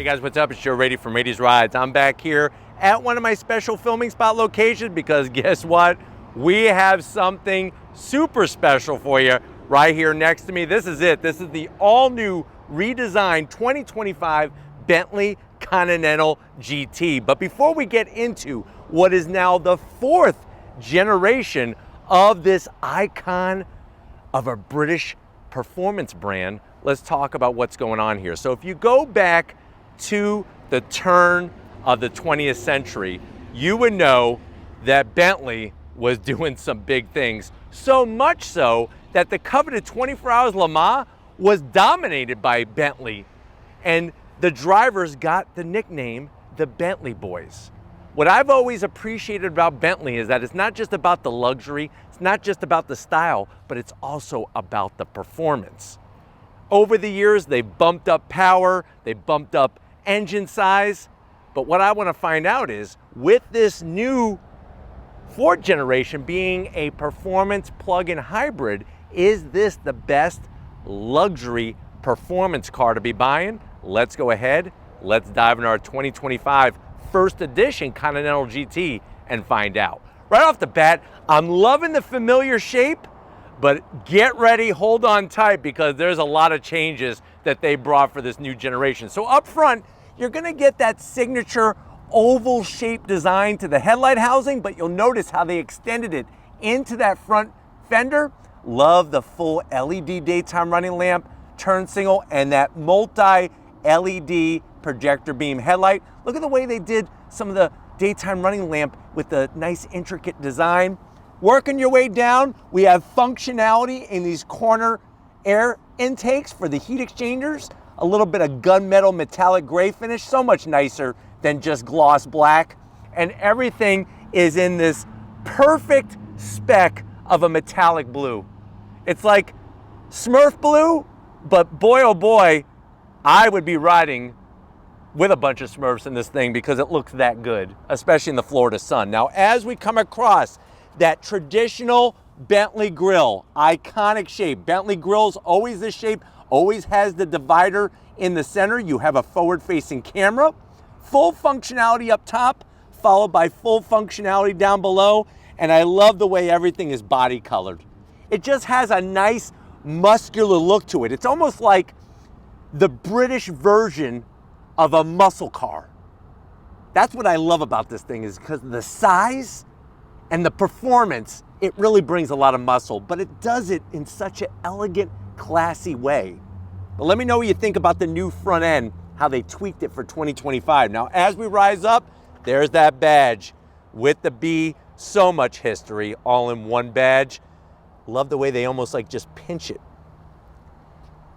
Hey guys, what's up? It's Joe Raiti from Raiti's Rides. I'm back here at one of my special filming spot locations because guess what? We have something super special for you right here next to me. This is it. This is the all-new redesigned 2025 Bentley Continental GT. But before we get into what is now the fourth generation of this icon of a British performance brand, let's talk about what's going on here. So if you go back to the turn of the 20th century, you would know that Bentley was doing some big things. So much so that the coveted 24 Hours Le Mans was dominated by Bentley. And the drivers got the nickname the Bentley Boys. What I've always appreciated about Bentley is that it's not just about the luxury, it's not just about the style, but it's also about the performance. Over the years, they've bumped up power, they've bumped up engine size, but what I want to find out is, with this new fourth generation being a performance plug-in hybrid, is this the best luxury performance car to be buying? Let's go ahead, let's dive into our 2025 first edition Continental GT and find out. Right off the bat, I'm loving the familiar shape, but get ready, hold on tight, because there's a lot of changes that they brought for this new generation. So up front, you're gonna get that signature oval shaped design to the headlight housing, but you'll notice how they extended it into that front fender. Love the full LED daytime running lamp, turn signal, and that multi-LED projector beam headlight. Look at the way they did some of the daytime running lamp with the nice intricate design. Working your way down, we have functionality in these corner air intakes for the heat exchangers. A little bit of gunmetal metallic gray finish, so much nicer than just gloss black. And everything is in this perfect spec of a metallic blue. It's like Smurf blue, but boy oh boy, I would be riding with a bunch of Smurfs in this thing because it looks that good, especially in the Florida sun. Now, as we come across that traditional Bentley grille, iconic shape. Bentley grille's always this shape, always has the divider in the center. You have a forward-facing camera, full functionality up top, followed by full functionality down below. And I love the way everything is body colored. It just has a nice muscular look to it. It's almost like the British version of a muscle car. That's what I love about this thing, is because of the size and the performance. It really brings a lot of muscle, but it does it in such an elegant, classy way. But let me know what you think about the new front end, how they tweaked it for 2025. Now, as we rise up, there's that badge with the B, so much history, all in one badge. Love the way they almost like just pinch it.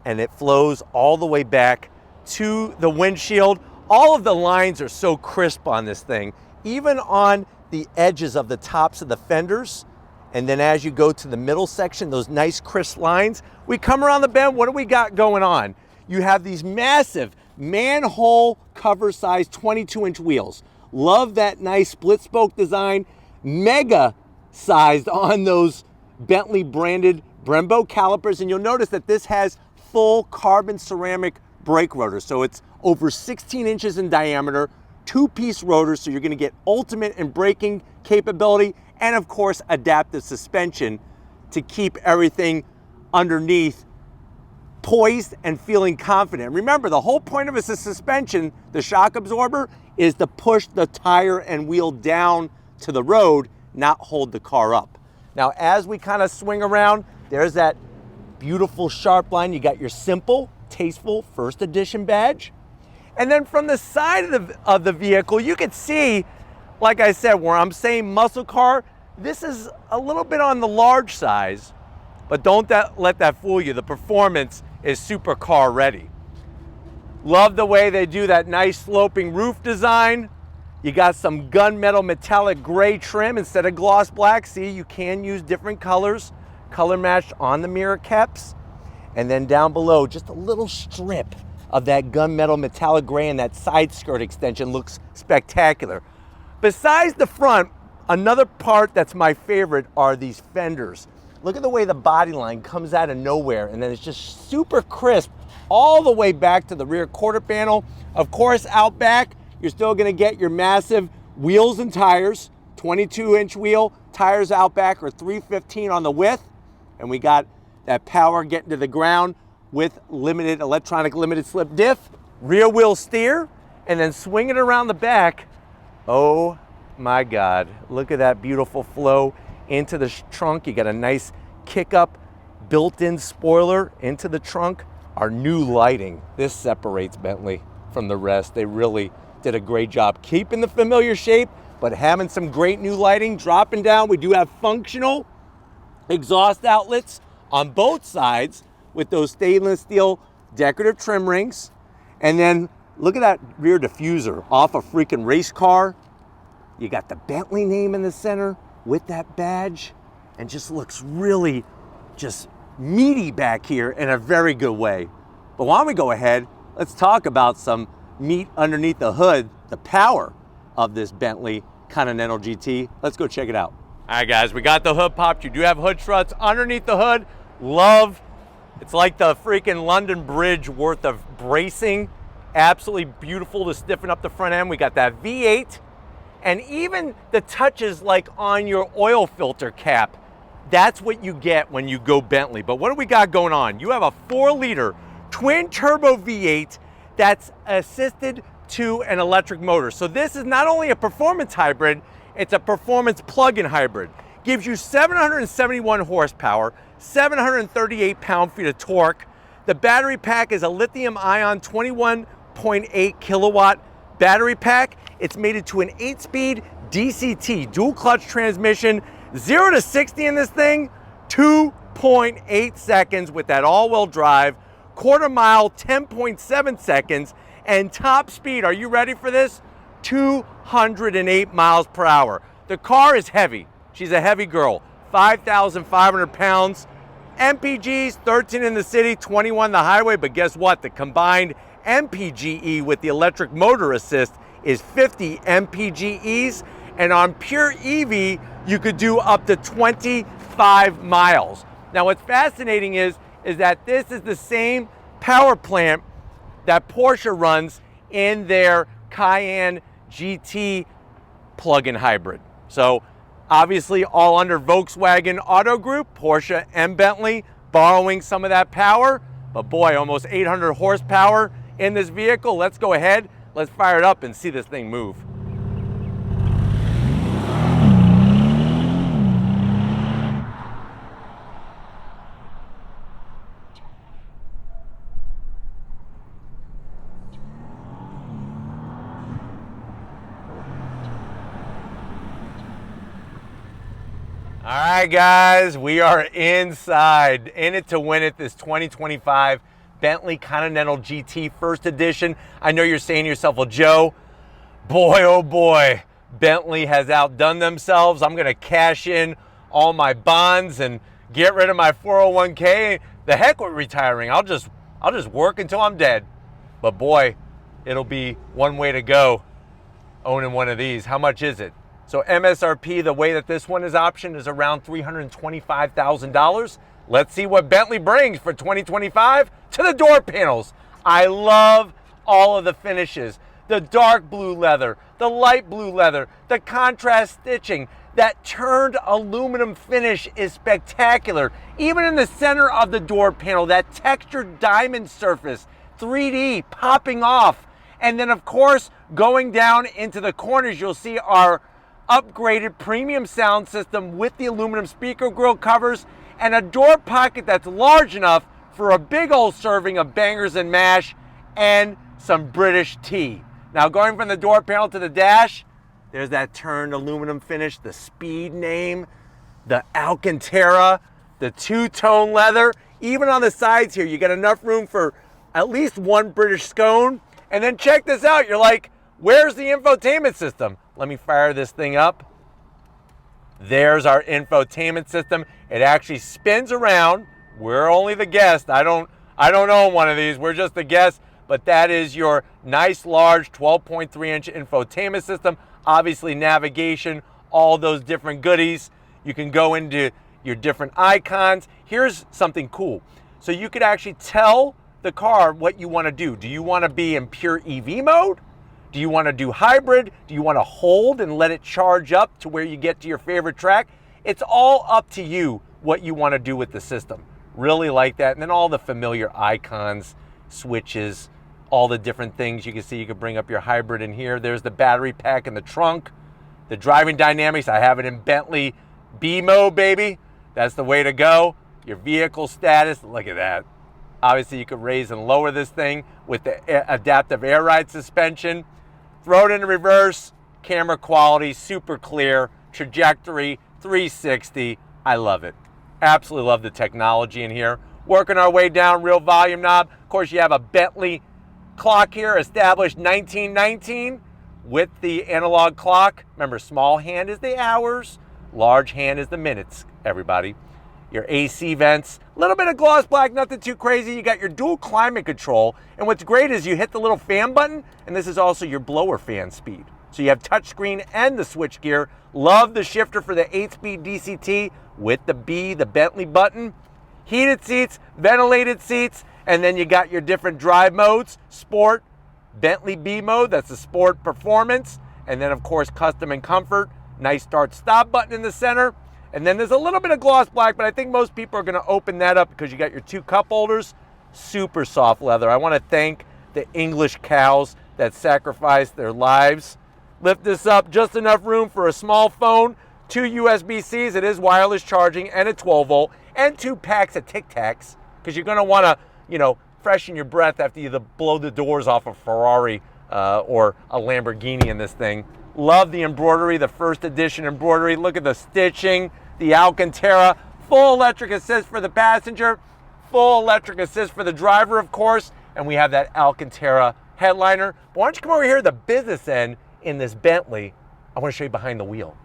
And it flows all the way back to the windshield. All of the lines are so crisp on this thing, even on the edges of the tops of the fenders. And then as you go to the middle section, those nice crisp lines. We come around the bend, what do we got going on? You have these massive manhole cover size 22-inch wheels. Love that nice split spoke design, mega sized on those Bentley branded Brembo calipers. And you'll notice that this has full carbon ceramic brake rotors. So it's over 16 inches in diameter, two-piece rotors, so you're gonna get ultimate in braking capability, and of course, adaptive suspension to keep everything underneath poised and feeling confident. Remember, the whole point of a suspension, the shock absorber, is to push the tire and wheel down to the road, not hold the car up. Now, as we kind of swing around, there's that beautiful sharp line. You got your simple, tasteful first edition badge. And then from the side of the vehicle, you can see, like I said, where I'm saying muscle car, this is a little bit on the large size, but don't let that fool you. The performance is supercar ready. Love the way they do that nice sloping roof design. You got some gunmetal metallic gray trim instead of gloss black. See, you can use different colors, color matched on the mirror caps. And then down below, just a little strip of that gunmetal metallic gray, and that side skirt extension looks spectacular. Besides the front, another part that's my favorite are these fenders. Look at the way the body line comes out of nowhere, and then it's just super crisp all the way back to the rear quarter panel Of course, out back, you're still gonna get your massive wheels and tires. 22-inch wheel, tires out back are 315 on the width, and we got that power getting to the ground with electronic limited slip diff, rear wheel steer, and then swing it around the back. Oh my God, look at that beautiful flow into the trunk. You got a nice kick up built-in spoiler into the trunk. Our new lighting, this separates Bentley from the rest. They really did a great job keeping the familiar shape, but having some great new lighting. Dropping down, we do have functional exhaust outlets on both sides with those stainless steel decorative trim rings. And then look at that rear diffuser off a freaking race car. You got the Bentley name in the center with that badge, and just looks really just meaty back here in a very good way. But why don't we go ahead, let's talk about some meat underneath the hood, the power of this Bentley Continental GT. Let's go check it out. All right, guys, we got the hood popped. You do have hood struts underneath the hood. Love, it's like the freaking London Bridge worth of bracing. Absolutely beautiful to stiffen up the front end. We got that V8, and even the touches like on your oil filter cap. That's what you get when you go Bentley. But what do we got going on? You have a 4-liter twin turbo V8 that's assisted to an electric motor. So this is not only a performance hybrid, it's a performance plug-in hybrid. Gives you 771 horsepower, 738 pound-feet of torque. The battery pack is a lithium-ion 21.8 kilowatt battery pack. It's mated to an 8-speed DCT, dual clutch transmission. 0 to 60 in this thing, 2.8 seconds with that all-wheel drive. Quarter mile, 10.7 seconds. And top speed, are you ready for this? 208 miles per hour. The car is heavy. She's a heavy girl, 5,500 pounds. MPGs, 13 in the city, 21 the highway, but guess what? The combined MPGe with the electric motor assist is 50 MPGes, and on pure EV, you could do up to 25 miles. Now what's fascinating is that this is the same power plant that Porsche runs in their Cayenne GT plug-in hybrid. So obviously all under Volkswagen Auto Group, Porsche and Bentley borrowing some of that power, but boy, almost 800 horsepower in this vehicle. Let's go ahead, let's fire it up and see this thing move. All right, guys, we are inside. In it to win it, this 2025 Bentley Continental GT First Edition. I know you're saying to yourself, well, Joe, boy, oh boy, Bentley has outdone themselves. I'm gonna cash in all my bonds and get rid of my 401k. The heck with retiring. I'll just work until I'm dead. But boy, it'll be one way to go owning one of these. How much is it? So MSRP, the way that this one is optioned, is around $325,000. Let's see what Bentley brings for 2025 to the door panels. I love all of the finishes. The dark blue leather, the light blue leather, the contrast stitching. That turned aluminum finish is spectacular. Even in the center of the door panel, that textured diamond surface, 3D popping off. And then of course, going down into the corners, you'll see our upgraded premium sound system with the aluminum speaker grille covers and a door pocket that's large enough for a big old serving of bangers and mash and some British tea. Now going from the door panel to the dash, there's that turned aluminum finish, the Speed name, the Alcantara, the two-tone leather. Even on the sides here, you got enough room for at least one British scone. And then check this out, you're like, where's the infotainment system? Let me fire this thing up. There's our infotainment system. It actually spins around. We're only the guest. I don't own one of these. We're just the guest. But that is your nice large 12.3-inch infotainment system. Obviously navigation, all those different goodies. You can go into your different icons. Here's something cool. So you could actually tell the car what you want to do. Do you want to be in pure EV mode? Do you want to do hybrid? Do you want to hold and let it charge up to where you get to your favorite track? It's all up to you what you want to do with the system. Really like that. And then all the familiar icons, switches, all the different things. You can see you can bring up your hybrid in here. There's the battery pack in the trunk. The driving dynamics, I have it in Bentley B mode, baby. That's the way to go. Your vehicle status, look at that. Obviously, you could raise and lower this thing with the adaptive air ride suspension. Throw it into reverse, camera quality, super clear, trajectory, 360. I love it. Absolutely love the technology in here. Working our way down, real volume knob. Of course, you have a Bentley clock here, established 1919 with the analog clock. Remember, small hand is the hours, large hand is the minutes, everybody. Your AC vents, a little bit of gloss black, nothing too crazy. You got your dual climate control. And what's great is you hit the little fan button, and this is also your blower fan speed. So you have touchscreen and the switch gear. Love the shifter for the 8-speed DCT with the B, the Bentley button. Heated seats, ventilated seats, and then you got your different drive modes. Sport, Bentley B mode, that's the sport performance. And then of course, custom and comfort. Nice start stop button in the center. And then there's a little bit of gloss black, but I think most people are gonna open that up because you got your two cup holders. Super soft leather. I wanna thank the English cows that sacrificed their lives. Lift this up, just enough room for a small phone, 2 USB-Cs, it is wireless charging, and a 12 volt, and 2 packs of Tic Tacs, because you're gonna wanna, you know, freshen your breath after you blow the doors off a Ferrari or a Lamborghini in this thing. Love the embroidery, the first edition embroidery. Look at the stitching, the Alcantara, full electric assist for the passenger, full electric assist for the driver, of course, and we have that Alcantara headliner. But why don't you come over here to the business end in this Bentley? I want to show you behind the wheel.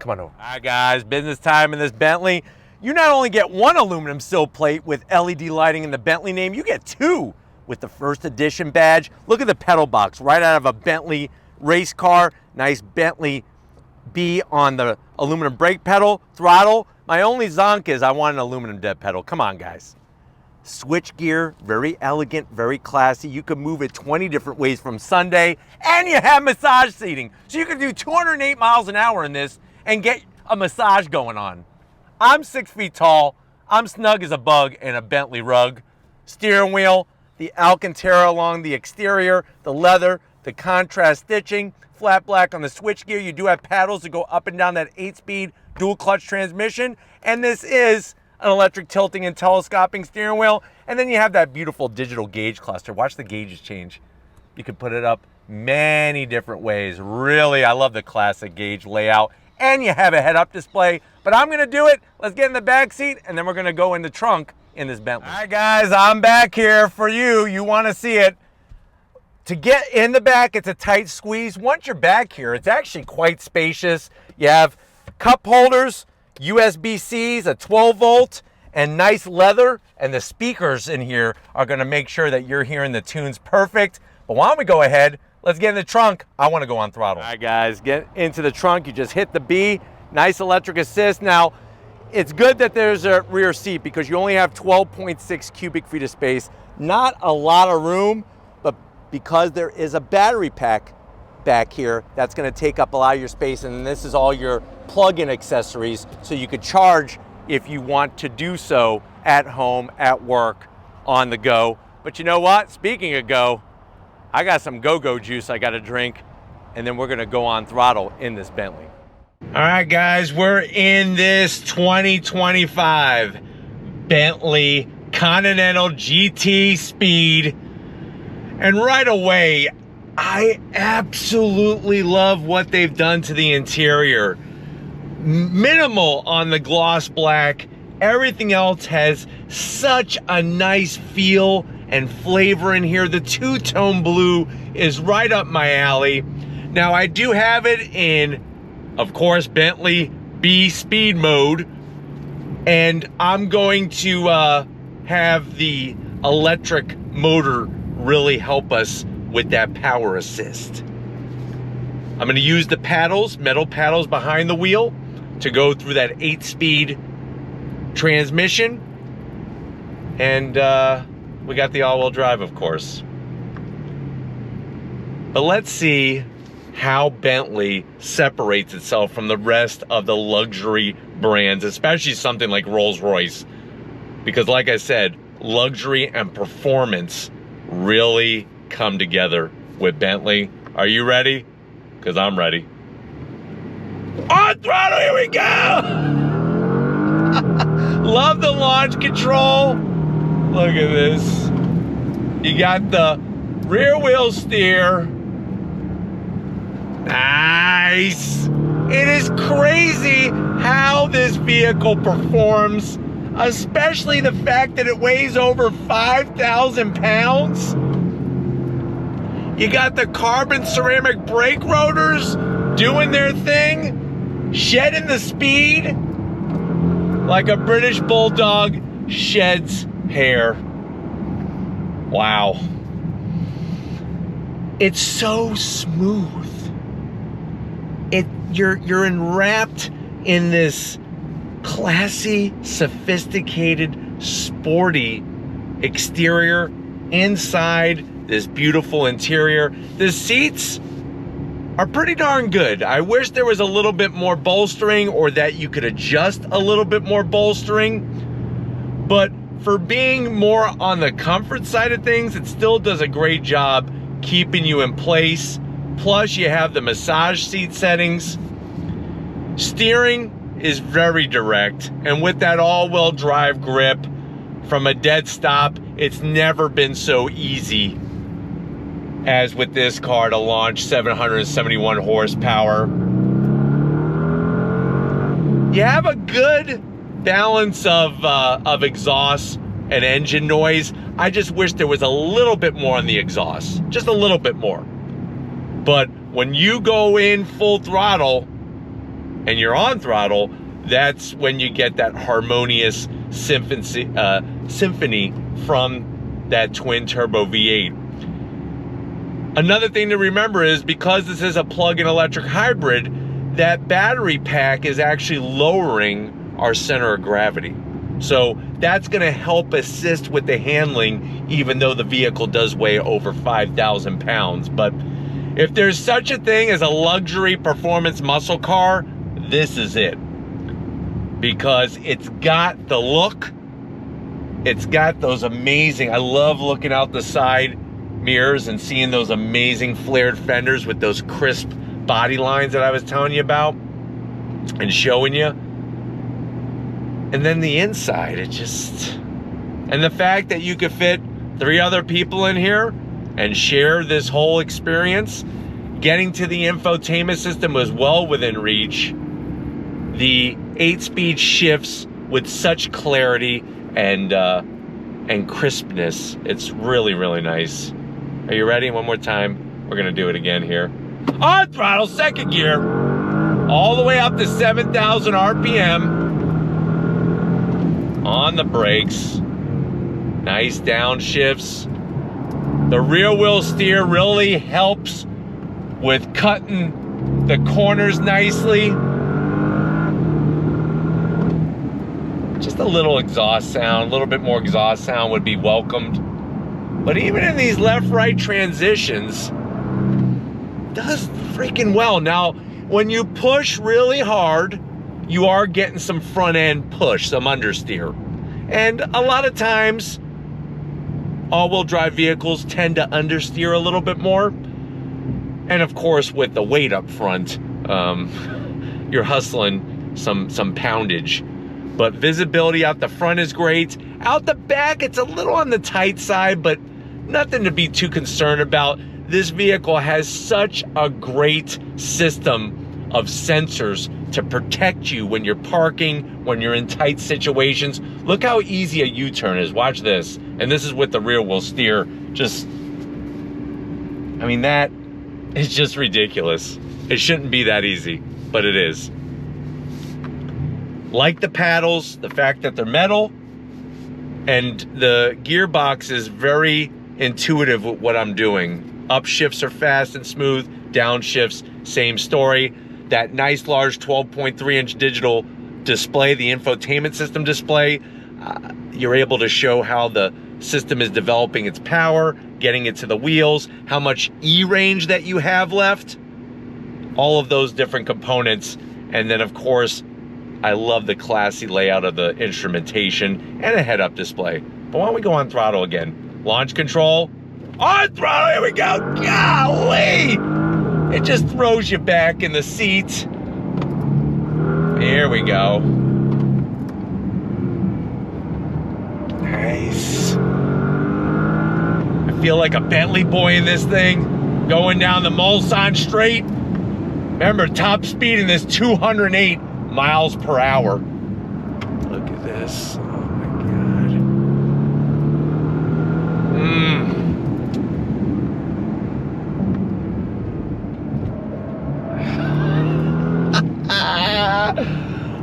Come on over. All right, guys, business time in this Bentley. You not only get one aluminum sill plate with LED lighting in the Bentley name, you get 2 with the first edition badge. Look at the pedal box, right out of a Bentley race car. Nice Bentley B on the aluminum brake pedal, throttle. My only zonk is I want an aluminum dead pedal. Come on, guys. Switch gear, very elegant, very classy. You can move it 20 different ways from Sunday, and you have massage seating. So you can do 208 miles an hour in this and get a massage going on. I'm 6 feet tall. I'm snug as a bug in a Bentley rug. Steering wheel, the Alcantara along the exterior, the leather, the contrast stitching, flat black on the switch gear. You do have paddles to go up and down that 8-speed dual clutch transmission. And this is an electric tilting and telescoping steering wheel. And then you have that beautiful digital gauge cluster. Watch the gauges change. You can put it up many different ways. Really, I love the classic gauge layout. And you have a head-up display. But I'm gonna do it. Let's get in the back seat, and then we're gonna go in the trunk in this Bentley. All right, guys, I'm back here for you. You wanna see it. To get in the back, it's a tight squeeze. Once you're back here, it's actually quite spacious. You have cup holders, USB-Cs, a 12 volt, and nice leather. And the speakers in here are gonna make sure that you're hearing the tunes perfect. But why don't we go ahead, let's get in the trunk. I wanna go on throttle. All right, guys, get into the trunk. You just hit the B, nice electric assist. Now, it's good that there's a rear seat because you only have 12.6 cubic feet of space. Not a lot of room, but because there is a battery pack back here, that's gonna take up a lot of your space, and this is all your plug-in accessories, so you could charge if you want to do so at home, at work, on the go. But you know what? Speaking of go, I got some go-go juice I gotta drink, and then we're gonna go on throttle in this Bentley. All right, guys, we're in this 2025 Bentley Continental GT Speed. And right away, I absolutely love what they've done to the interior. Minimal on the gloss black. Everything else has such a nice feel and flavor in here. The two-tone blue is right up my alley. Now, I do have it in, of course, Bentley B speed mode. And I'm going to have the electric motor really help us with that power assist. I'm going to use the paddles, metal paddles behind the wheel to go through that 8-speed transmission. And we got the all-wheel drive, of course. But let's see how Bentley separates itself from the rest of the luxury brands, especially something like Rolls-Royce. Because like I said, luxury and performance really come together with Bentley. Are you ready? Because I'm ready. On throttle, here we go! Love the launch control. Look at this. You got the rear wheel steer. Nice. It is crazy how this vehicle performs, especially the fact that it weighs over 5,000 pounds. You got the carbon ceramic brake rotors doing their thing, shedding the speed like a British bulldog sheds hair. Wow. It's so smooth. You're enwrapped in this classy, sophisticated, sporty exterior, inside this beautiful interior. The seats are pretty darn good. I wish there was a little bit more bolstering, or that you could adjust a little bit more bolstering. But for being more on the comfort side of things, it still does a great job keeping you in place. Plus, you have the massage seat settings. Steering is very direct, and with that all-wheel drive grip from a dead stop, it's never been so easy as with this car to launch 771 horsepower. You have a good balance of exhaust and engine noise. I just wish there was a little bit more on the exhaust, just a little bit more. But when you go in full throttle and you're on throttle, that's when you get that harmonious symphony from that twin turbo V8. Another thing to remember is, because this is a plug-in electric hybrid, that battery pack is actually lowering our center of gravity. So that's gonna help assist with the handling, even though the vehicle does weigh over 5,000 pounds. But if there's such a thing as a luxury performance muscle car, this is it. Because it's got the look, it's got those amazing, I love looking out the side mirrors and seeing those amazing flared fenders with those crisp body lines that I was telling you about and showing you. And then the inside, it just, and the fact that you could fit 3 other people in here and share this whole experience. Getting to the infotainment system was well within reach. The 8-speed shifts with such clarity and crispness. It's really, really nice. Are you ready? One more time. We're gonna do it again here. On throttle, second gear. All the way up to 7,000 RPM. On the brakes. Nice downshifts. The rear wheel steer really helps with cutting the corners nicely. Just a little exhaust sound, a little bit more exhaust sound would be welcomed. But even in these left-right transitions, it does freaking well. Now, when you push really hard, you are getting some front-end push, some understeer. And a lot of times, all-wheel drive vehicles tend to understeer a little bit more. And of course, with the weight up front, you're hustling some poundage. But visibility out the front is great. Out the back, it's a little on the tight side, but nothing to be too concerned about. This vehicle has such a great system of sensors to protect you when you're parking, when you're in tight situations. Look how easy a U-turn is. Watch this. And this is with the rear wheel steer. Just, I mean, that is just ridiculous. It shouldn't be that easy, but it is. Like the paddles, the fact that they're metal, and the gearbox is very intuitive with what I'm doing. Upshifts are fast and smooth, downshifts, same story. That nice large 12.3-inch digital display, the infotainment system display, you're able to show how the system is developing its power, getting it to the wheels, how much E-range that you have left, all of those different components. And then of course, I love the classy layout of the instrumentation and a head-up display. But why don't we go on throttle again? Launch control, on throttle, here we go, golly! It just throws you back in the seat. Here we go. Nice. I feel like a Bentley boy in this thing, going down the Mulsanne Straight. Remember, top speed in this 208 miles per hour. Look at this. Oh my God.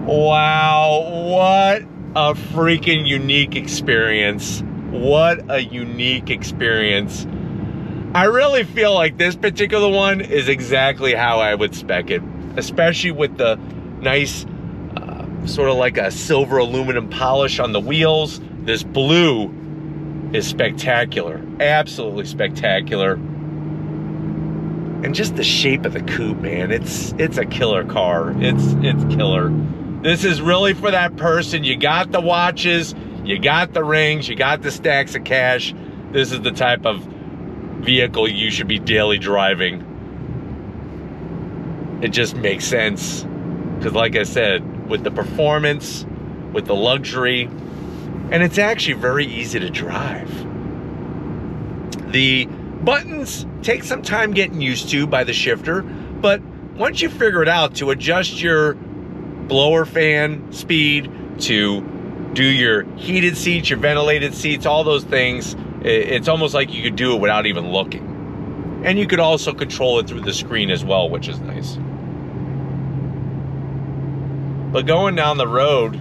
Wow, what a freaking unique experience. What a unique experience. I really feel like this particular one is exactly how I would spec it, especially with the nice sort of like a silver aluminum polish on the wheels. This blue is spectacular, absolutely spectacular. And just the shape of the coupe, man, it's a killer car. It's killer. This is really for that person. You got the watches, you got the rings, you got the stacks of cash. This is the type of vehicle you should be daily driving. It just makes sense. Because like I said, with the performance, with the luxury, and it's actually very easy to drive. The buttons take some time getting used to by the shifter, but once you figure it out to adjust your blower fan speed, to do your heated seats, your ventilated seats, all those things, it's almost like you could do it without even looking. And you could also control it through the screen as well, which is nice. But going down the road,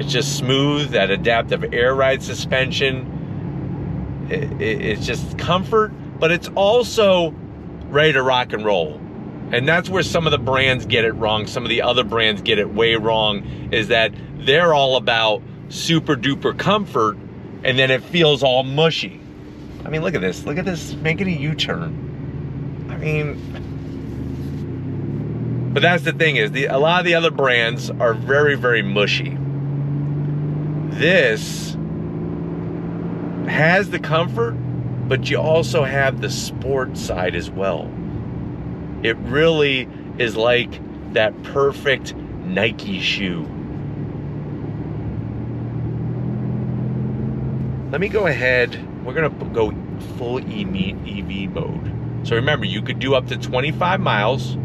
it's just smooth, that adaptive air ride suspension. It's just comfort, but it's also ready to rock and roll. And that's where some of the brands get it wrong. Some of the other brands get it way wrong, is that they're all about super duper comfort, and then it feels all mushy. I mean, look at this making a U-turn. I mean, but that's the thing, is a lot of the other brands are very, very mushy. This has the comfort, but you also have the sport side as well. It really is like that perfect Nike shoe. Let me go ahead. We're gonna go full EV mode. So remember, you could do up to 25 miles,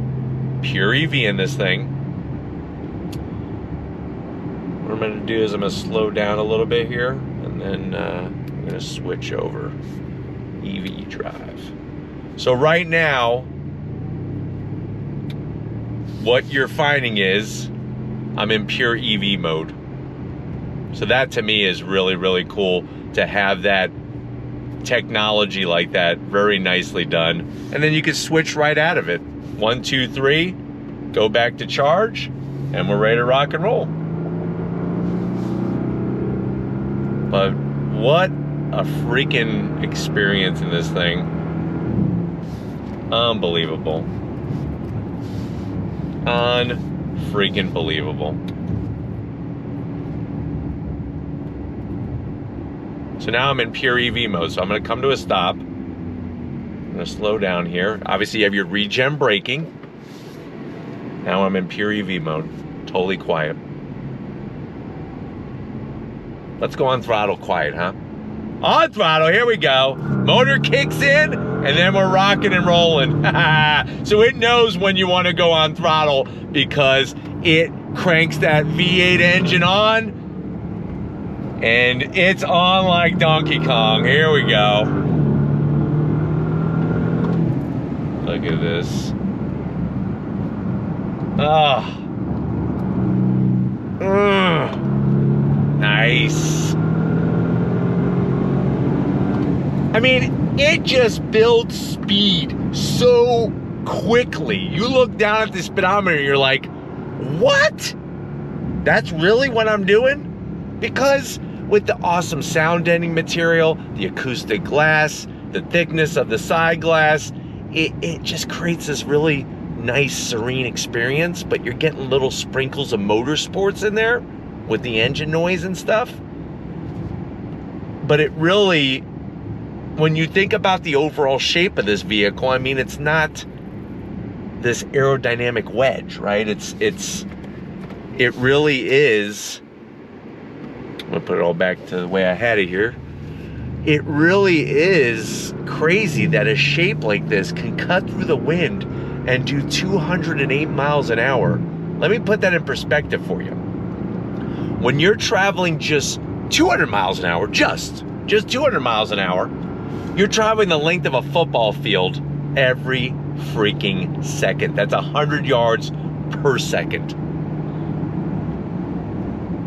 pure EV in this thing. What I'm gonna do is I'm gonna slow down a little bit here, and then I'm gonna switch over EV drive. So right now, what you're finding is I'm in pure EV mode. So that to me is really, really cool to have that technology like that, very nicely done. And then you can switch right out of it. 1, 2, 3, go back to charge, and we're ready to rock and roll. But what a freaking experience in this thing. Unbelievable. Unfreaking believable. So now I'm in pure EV mode. So I'm going to come to a stop. I'm going to slow down here. Obviously you have your regen braking. Now I'm in pure EV mode. Totally quiet. Let's go on throttle quiet, huh? On throttle, here we go. Motor kicks in, and then we're rocking and rolling. So it knows when you want to go on throttle, because it cranks that V8 engine on, and it's on like Donkey Kong. Here we go. Look at this. Oh. Nice. I mean, it just builds speed so quickly. You look down at the speedometer, you're like, what? That's really what I'm doing? Because with the awesome sound deadening material, the acoustic glass, the thickness of the side glass. It just creates this really nice, serene experience, but you're getting little sprinkles of motorsports in there with the engine noise and stuff. But it really, when you think about the overall shape of this vehicle, I mean, it's not this aerodynamic wedge, right? It really is, I'm gonna put it all back to the way I had it here. It really is crazy that a shape like this can cut through the wind and do 208 miles an hour. Let me put that in perspective for you. When you're traveling just 200 miles an hour, just 200 miles an hour, you're traveling the length of a football field every freaking second. That's 100 yards per second.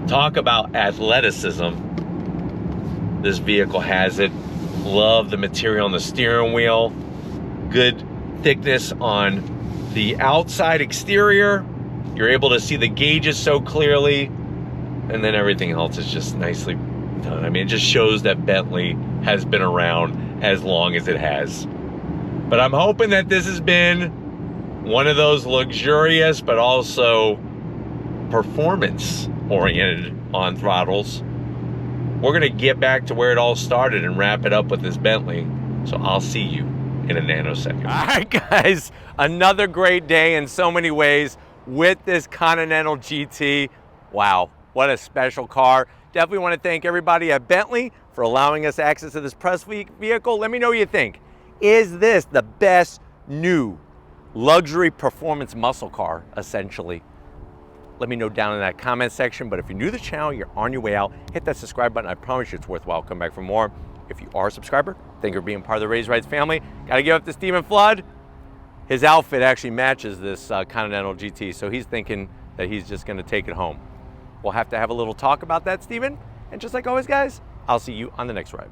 Talk about athleticism. This vehicle has it. Love the material on the steering wheel. Good thickness on the outside exterior. You're able to see the gauges so clearly. And then everything else is just nicely done. I mean, it just shows that Bentley has been around as long as it has. But I'm hoping that this has been one of those luxurious but also performance oriented on throttles. We're gonna get back to where it all started and wrap it up with this Bentley. So I'll see you in a nanosecond. All right, guys, another great day in so many ways with this Continental GT. Wow, what a special car. Definitely want to thank everybody at Bentley for allowing us access to this press vehicle. Let me know what you think. Is this the best new luxury performance muscle car, essentially? Let me know down in that comment section. But if you're new to the channel, you're on your way out, hit that subscribe button. I promise you it's worthwhile. Come back for more. If you are a subscriber, thank you for being part of the Raised Rights family. Got to give up to Stephen Flood. His outfit actually matches this Continental GT, so he's thinking that he's just going to take it home. We'll have to have a little talk about that, Stephen. And just like always, guys, I'll see you on the next ride.